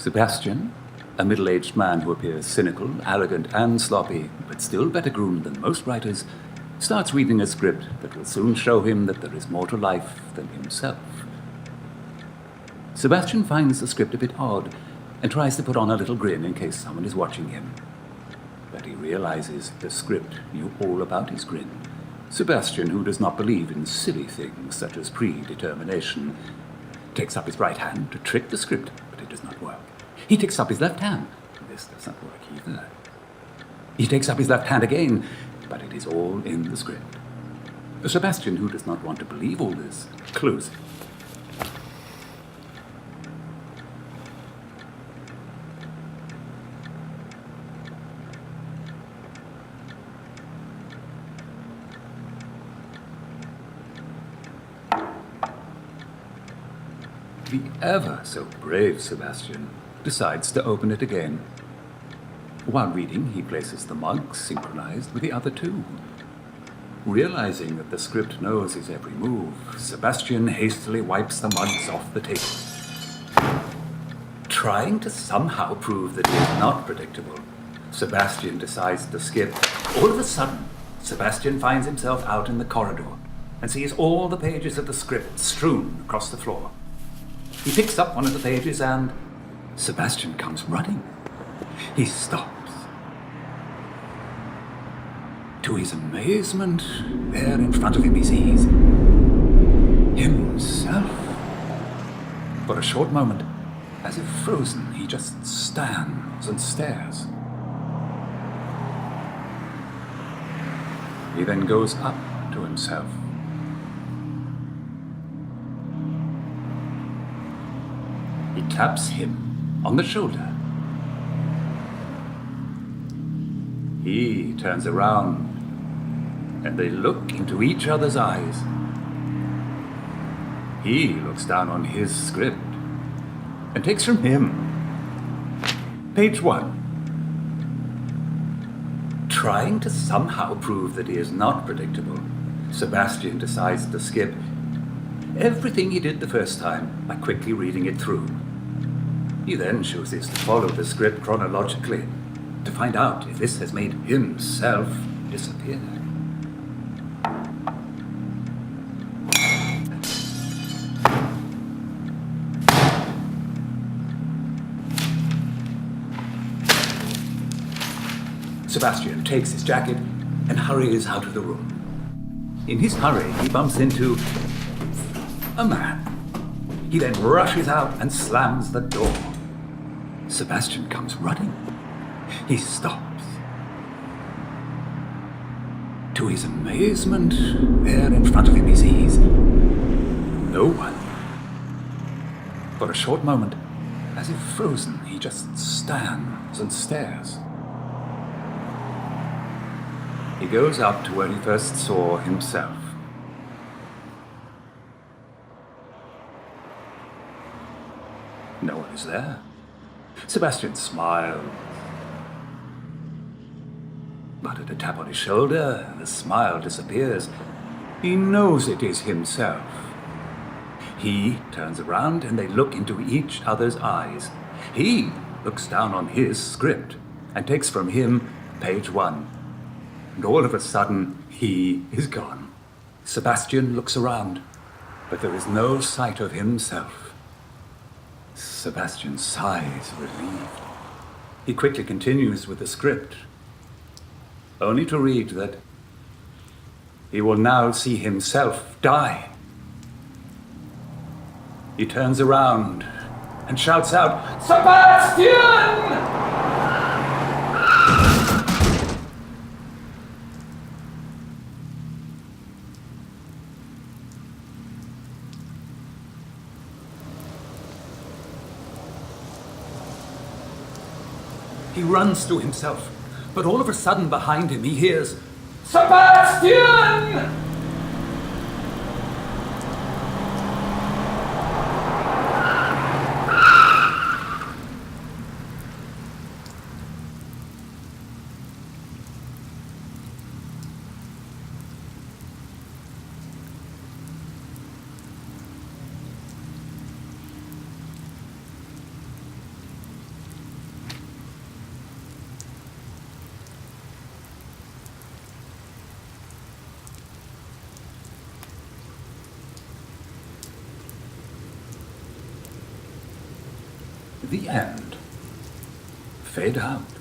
Sebastian, a middle-aged man who appears cynical, arrogant, and sloppy, but still better groomed than most writers, starts reading a script that will soon show him that there is more to life than himself. Sebastian finds the script a bit odd and tries to put on a little grin in case someone is watching him. But he realizes the script knew all about his grin. Sebastian, who does not believe in silly things such as predetermination, takes up his right hand to trick the script, but it does not work. He takes up his left hand. This does not work either. He takes up his left hand again, but it is all in the script. Sebastian, who does not want to believe all this, closes it. The ever so brave Sebastian decides to open it again. While reading, he places the mug synchronized with the other two. Realizing that the script knows his every move, Sebastian hastily wipes the mugs off the table. Trying to somehow prove that he is not predictable, Sebastian decides to skip. All of a sudden, Sebastian finds himself out in the corridor and sees all the pages of the script strewn across the floor. He picks up one of the pages and Sebastian comes running. He stops. To his amazement, there in front of him he sees himself. For a short moment, as if frozen, he just stands and stares. He then goes up to himself. He taps him on the shoulder. He turns around and they look into each other's eyes. He looks down on his script and takes from him page 1. Trying to somehow prove that he is not predictable, Sebastian decides to skip everything he did the first time by quickly reading it through. He then chooses to follow the script chronologically to find out if this has made himself disappear. Sebastian takes his jacket and hurries out of the room. In his hurry, he bumps into a man. He then rushes out and slams the door. Sebastian comes running. He stops. To his amazement, there in front of him he sees no one. For a short moment, as if frozen, he just stands and stares. He goes up to where he first saw himself. No one is there. Sebastian smiles. But at a tap on his shoulder, the smile disappears. He knows it is himself. He turns around and they look into each other's eyes. He looks down on his script and takes from him page 1. And all of a sudden, he is gone. Sebastian looks around, but there is no sight of himself. Sebastian sighs relieved. He quickly continues with the script, only to read that he will now see himself die. He turns around and shouts out, "Sebastian!" He runs to himself, but all of a sudden behind him he hears, "Sebastian!" The end. Fade out.